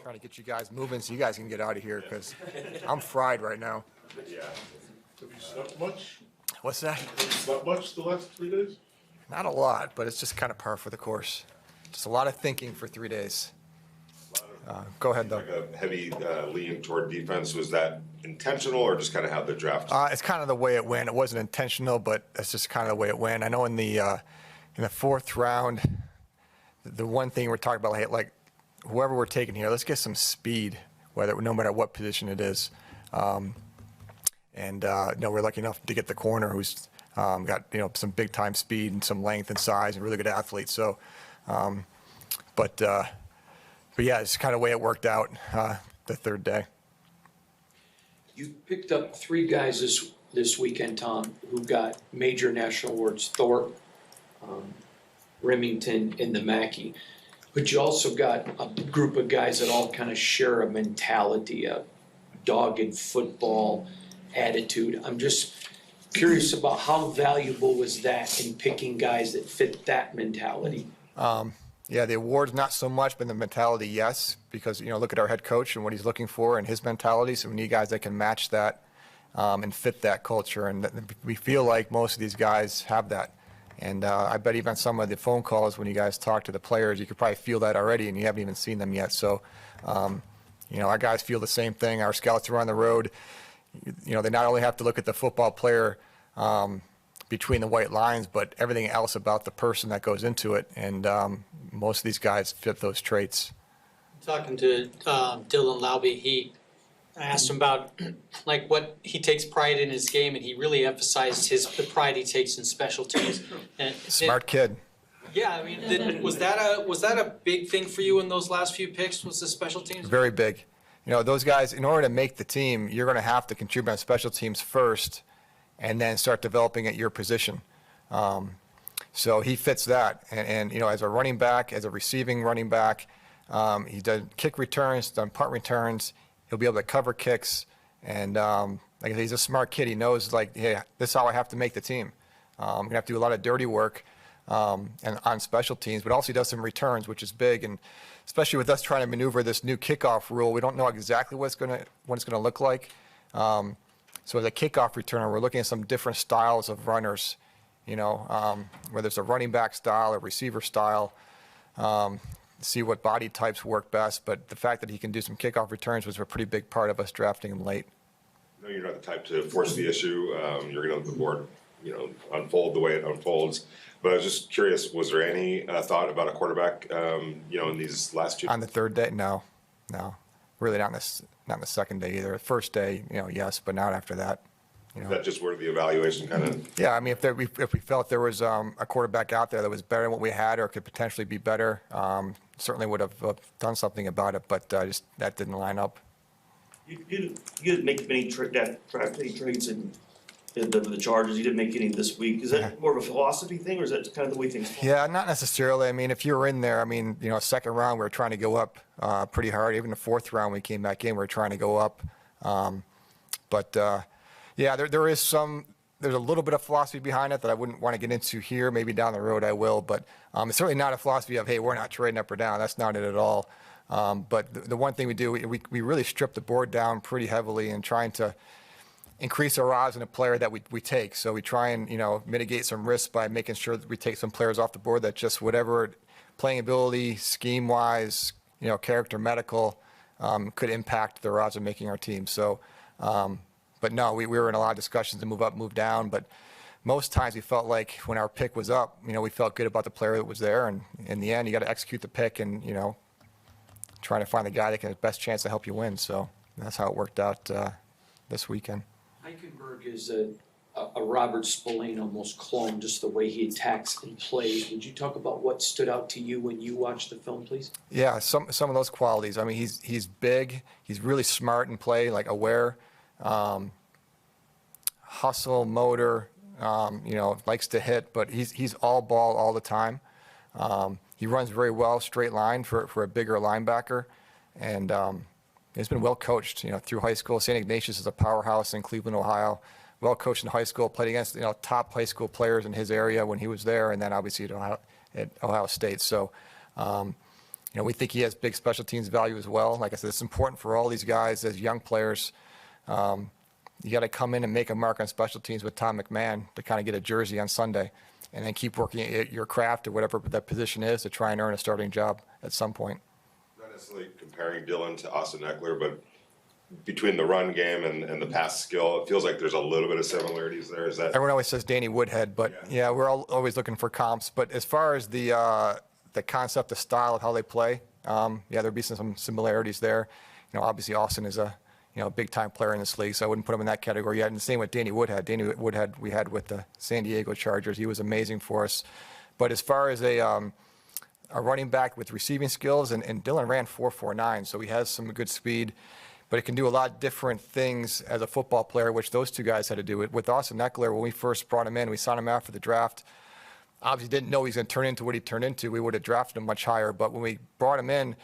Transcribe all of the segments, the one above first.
Trying to get you guys moving so you guys can get out of here because I'm fried right now. Yeah. Have you slept much? What's that? Have you slept much the last 3 days? Not a lot, but it's just kind of par for the course. Just a lot of thinking for 3 days. Go ahead, though. Like a heavy lean toward defense. Was that intentional or just kind of how the draft? It's kind of the way it went. It wasn't intentional, but it's just kind of the way it went. I know in the fourth round, the one thing we're talking about, like whoever we're taking here, let's get some speed, no matter what position it is. We're lucky enough to get the corner who's got some big time speed and some length and size and really good athlete. So, but yeah, it's kind of the way it worked out the third day. You picked up 3 guys this weekend, Tom, who got major national awards: Thorpe, Remington, and the Mackey. But you also got a group of guys that all kind of share a mentality, a dogged football attitude. I'm just curious about how valuable was that in picking guys that fit that mentality? Yeah, the awards not so much, but the mentality, yes, because look at our head coach and what he's looking for and his mentality. So we need guys that can match that and fit that culture, and we feel like most of these guys have that. And I bet even some of the phone calls when you guys talk to the players, you could probably feel that already, and you haven't even seen them yet. So, our guys feel the same thing. Our scouts are on the road. They not only have to look at the football player between the white lines, but everything else about the person that goes into it. And most of these guys fit those traits. Talking to Dylan Laube, I asked him about what he takes pride in his game, and he really emphasized the pride he takes in special teams. Smart kid. Yeah, I mean, was that a big thing for you in those last few picks? Was the special teams? Very big. Those guys, in order to make the team, you're going to have to contribute on special teams first, and then start developing at your position. So he fits that, and as a running back, as a receiving running back, he does kick returns, done punt returns. He'll be able to cover kicks, and he's a smart kid. He knows, hey, this is how I have to make the team. I'm going to have to do a lot of dirty work and on special teams, but also he does some returns, which is big. And especially with us trying to maneuver this new kickoff rule, we don't know exactly what it's going to look like. So as a kickoff returner, we're looking at some different styles of runners, whether it's a running back style or receiver style. See what body types work best, but the fact that he can do some kickoff returns was a pretty big part of us drafting him late. No, you're not the type to force the issue. You're going to let the board, unfold the way it unfolds. But I was just curious, was there any thought about a quarterback, in these last 2? On the third day, no, really not in the second day either. First day, yes, but not after that. Is that just where the evaluation kind of? Yeah, I mean, if we felt there was a quarterback out there that was better than what we had or could potentially be better, certainly would have done something about it, but just that didn't line up. You didn't make many draft day trades in the Chargers. You didn't make any this week. Is that more of a philosophy thing, or is that kind of the way things fall? Yeah, not necessarily. I mean, if you were in there, second round, we were trying to go up pretty hard. Even the fourth round, we came back in, we were trying to go up. Yeah, there's a little bit of philosophy behind it that I wouldn't want to get into here. Maybe down the road I will, but it's certainly not a philosophy of, hey, we're not trading up or down. That's not it at all. But the one thing we do, we really strip the board down pretty heavily in trying to increase our odds in a player that we take. So we try and mitigate some risks by making sure that we take some players off the board that just whatever playing ability, scheme-wise, character, medical, could impact their odds of making our team. So. But no, we were in a lot of discussions to move up, move down. But most times we felt like when our pick was up, we felt good about the player that was there. And in the end, you got to execute the pick and, trying to find the guy that can have the best chance to help you win. So that's how it worked out this weekend. Eichenberg is a Robert Spillane almost clone, just the way he attacks and plays. Would you talk about what stood out to you when you watched the film, please? Yeah, some of those qualities. I mean, he's big. He's really smart in play, aware. Hustle, motor, likes to hit, but he's all ball all the time. He runs very well, straight line for a bigger linebacker, and he's been well coached, through high school. St. Ignatius is a powerhouse in Cleveland, Ohio. Well coached in high school, played against top high school players in his area when he was there, and then obviously at Ohio State. So we think he has big special teams value as well. Like I said, it's important for all these guys as young players. You got to come in and make a mark on special teams with Tom McMahon to kind of get a jersey on Sunday, and then keep working at your craft or whatever that position is to try and earn a starting job at some point. Not necessarily comparing Dylan to Austin Eckler, but between the run game and the pass skill, it feels like there's a little bit of similarities there. Is that? Everyone always says Danny Woodhead, but yeah, we're always looking for comps. But as far as the concept, the style of how they play, yeah, there'd be some similarities there. Obviously Austin is a big time player in this league, so I wouldn't put him in that category yet. And the same with Danny Woodhead. Danny Woodhead we had with the San Diego Chargers. He was amazing for us. But as far as a running back with receiving skills, and Dylan ran 4.49, so he has some good speed. But it can do a lot of different things as a football player, which those two guys had to do. With Austin Eckler, when we first brought him in, we signed him after the draft. Obviously didn't know he was going to turn into what he turned into. We would have drafted him much higher. But when we brought him in,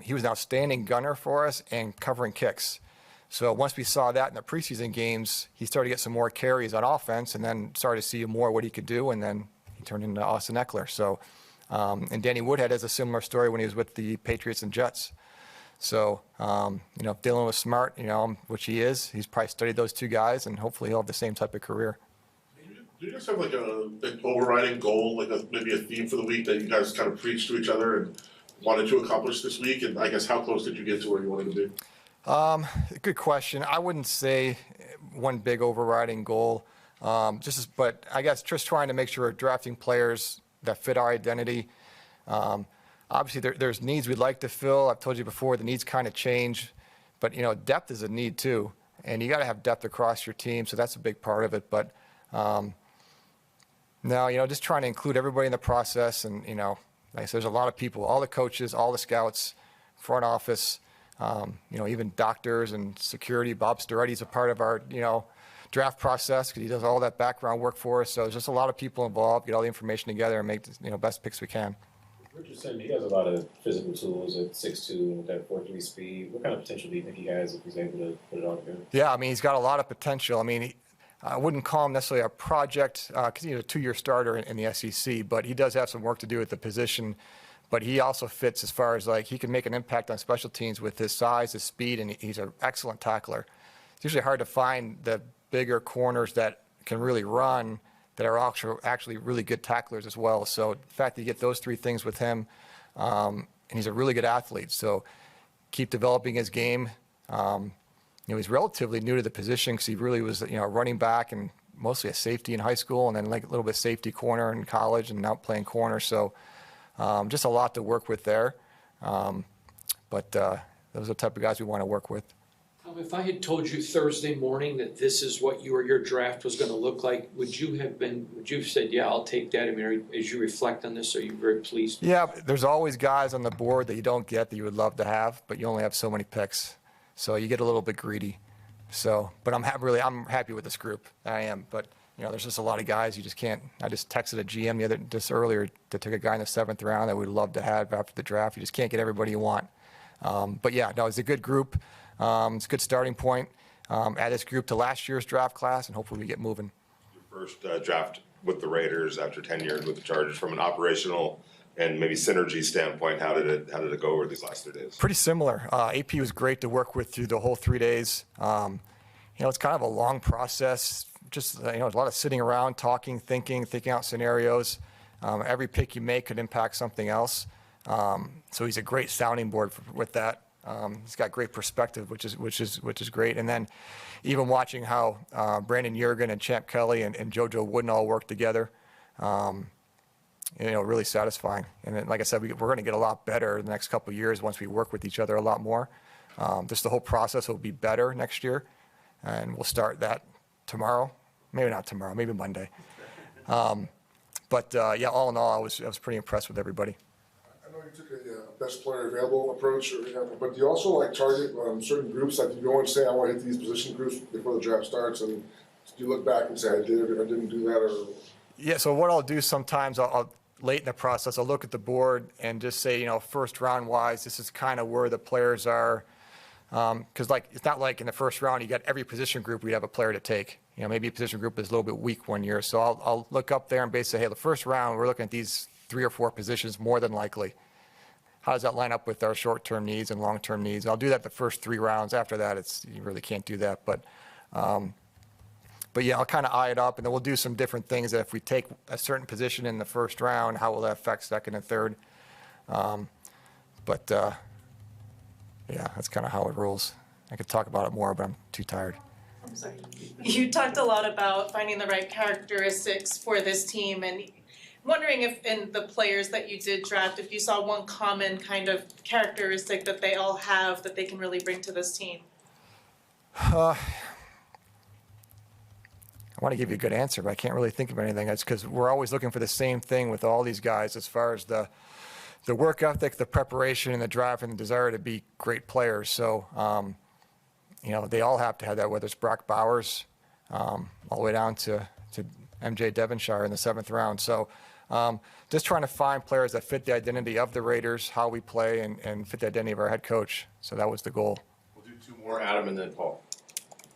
he was an outstanding gunner for us and covering kicks. So once we saw that in the preseason games, he started to get some more carries on offense, and then started to see more what he could do, and then he turned into Austin Eckler. So, and Danny Woodhead has a similar story when he was with the Patriots and Jets. So, if Dylan was smart, which he is, he's probably studied those two guys, and hopefully he'll have the same type of career. Do you guys have like an overriding goal, like maybe a theme for the week that you guys kind of preached to each other and wanted to accomplish this week? And I guess how close did you get to where you wanted to be? Good question. I wouldn't say one big overriding goal, but I guess just trying to make sure we're drafting players that fit our identity. Obviously, there's needs we'd like to fill. I've told you before, the needs kind of change, but depth is a need too, and you got to have depth across your team, so that's a big part of it. But no, just trying to include everybody in the process, and like I said, there's a lot of people, all the coaches, all the scouts, front office, even doctors and security. Bob Storetti's a part of our draft process because he does all that background work for us. So there's just a lot of people involved. Get all the information together and make best picks we can. Richardson, he has a lot of physical tools at 6'2" and that 4.3 speed. What kind of potential do you think he has if he's able to put it all together? Yeah, he's got a lot of potential. I wouldn't call him necessarily a project because he's a 2-year starter in the SEC, but he does have some work to do at the position. But he also fits as far as he can make an impact on special teams with his size, his speed, and he's an excellent tackler. It's usually hard to find the bigger corners that can really run that are actually really good tacklers as well. So the fact that you get those three things with him, and he's a really good athlete. So keep developing his game. He's relatively new to the position because he really was a running back and mostly a safety in high school, and then a little bit safety corner in college, and now playing corner. So just a lot to work with there. But those are the type of guys we want to work with. Tom, if I had told you Thursday morning that this is what your draft was going to look like, would you have said, yeah, I'll take that? As you reflect on this, are you very pleased? Yeah, there's always guys on the board that you don't get that you would love to have, but you only have so many picks. So you get a little bit greedy. So, but I'm happy with this group. I am, but there's just a lot of guys you just can't. I just texted a GM just earlier that took a guy in the 7th round that we'd love to have after the draft. You just can't get everybody you want. But yeah, no, it's a good group. It's a good starting point. Add this group to last year's draft class, and hopefully we get moving. Your first draft with the Raiders after 10 years with the Chargers, from an operational and maybe synergy standpoint, how did it go over these last 3 days? Pretty similar. AP was great to work with through the whole 3 days. It's kind of a long process. Just a lot of sitting around, talking, thinking out scenarios. Every pick you make could impact something else. So he's a great sounding board with that. He's got great perspective, which is great. And then even watching how Brandon Yergin and Champ Kelly and JoJo Wooden all work together, really satisfying. And then, like I said, we're going to get a lot better in the next couple of years once we work with each other a lot more. Just the whole process will be better next year, and we'll start that tomorrow. Maybe not tomorrow, maybe Monday. But yeah, all in all, I was pretty impressed with everybody. I know you took a best player available approach, but do you also target certain groups? Like, you go and say, I want to hit these position groups before the draft starts, and do you look back and say, I did or I didn't do that? Or yeah, so what I'll do sometimes, I'll late in the process, I'll look at the board and just say, first round wise, this is kind of where the players are. Because it's not like in the first round you got every position group we'd have a player to take. Maybe a position group is a little bit weak one year. So I'll look up there and basically say, hey, the first round we're looking at these 3 or 4 positions more than likely. how does that line up with our short-term needs and long-term needs? I'll do that the first 3 rounds. After that, you really can't do that. But yeah, I'll kind of eye it up, and then we'll do some different things. That if we take a certain position in the first round, how will that affect second and third? Yeah, that's kind of how it rolls. I could talk about it more, but I'm too tired. I'm sorry. You talked a lot about finding the right characteristics for this team, and wondering if in the players that you did draft, if you saw one common kind of characteristic that they all have that they can really bring to this team. I want to give you a good answer, but I can't really think of anything. That's because we're always looking for the same thing with all these guys as far as the work ethic, the preparation, and the drive and the desire to be great players. So, they all have to have that, whether it's Brock Bowers all the way down to MJ Devonshire in the 7th round. So just trying to find players that fit the identity of the Raiders, how we play, and fit the identity of our head coach. So that was the goal. We'll do 2 more, Adam, and then Paul.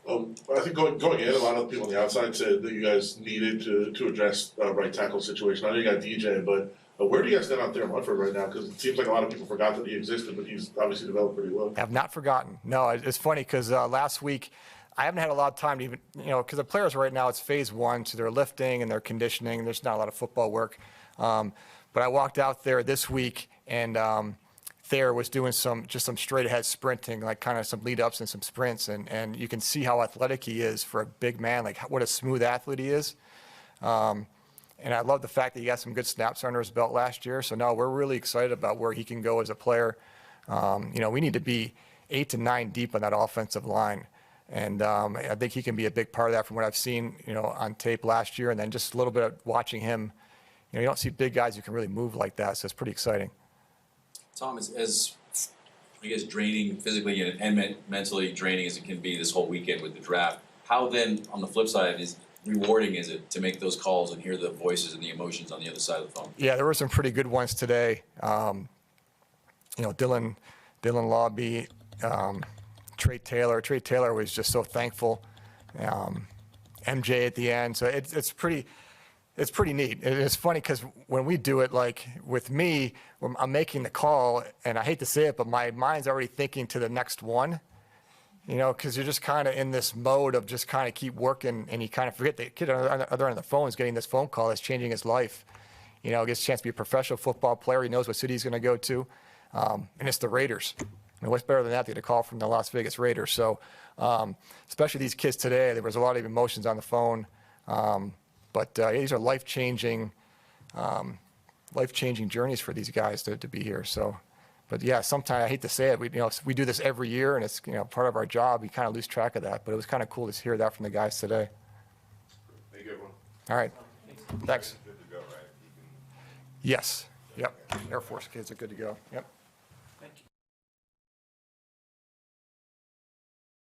I think going in, a lot of people on the outside said that you guys needed to address right tackle situation. I know you got DJ, but where do you guys stand out there in Munford right now? Because it seems like a lot of people forgot that he existed, but he's obviously developed pretty well. I have not forgotten. No, it's funny because last week I haven't had a lot of time to even, because the players right now, it's phase 1, so they're lifting and they're conditioning. There's not a lot of football work. But I walked out there this week, and Thayer was doing some straight ahead sprinting, like kind of some lead ups and some sprints. And you can see how athletic he is for a big man, like what a smooth athlete he is. And I love the fact that he got some good snaps under his belt last year. So no, we're really excited about where he can go as a player. We need to be 8 to 9 deep on that offensive line. And I think he can be a big part of that from what I've seen, on tape last year. And then just a little bit of watching him, you don't see big guys who can really move like that. So it's pretty exciting. Tom, as I guess draining physically and mentally draining as it can be this whole weekend with the draft, how then, on the flip side, is rewarding is it to make those calls and hear the voices and the emotions on the other side of the phone? Yeah, there were some pretty good ones today. Dylan Lobby, Trey Taylor. Trey Taylor was just so thankful. MJ at the end. So it's pretty neat. It's funny because when we do it, like with me, when I'm making the call, and I hate to say it, but my mind's already thinking to the next one. Because you're just kind of in this mode of just kind of keep working, and you kind of forget the kid on the other end of the phone is getting this phone call that's changing his life. Gets a chance to be a professional football player. He knows what city he's going to go to, and it's the Raiders. What's better than that to get a call from the Las Vegas Raiders? So, especially these kids today, there was a lot of emotions on the phone. But these are life-changing journeys for these guys to be here. So. But yeah, sometimes I hate to say it, we do this every year, and it's part of our job. We kind of lose track of that, but it was kind of cool to hear that from the guys today. Thank you, everyone. All right, thanks. Good to go, right? Yes, yep. Air Force kids are good to go. Yep.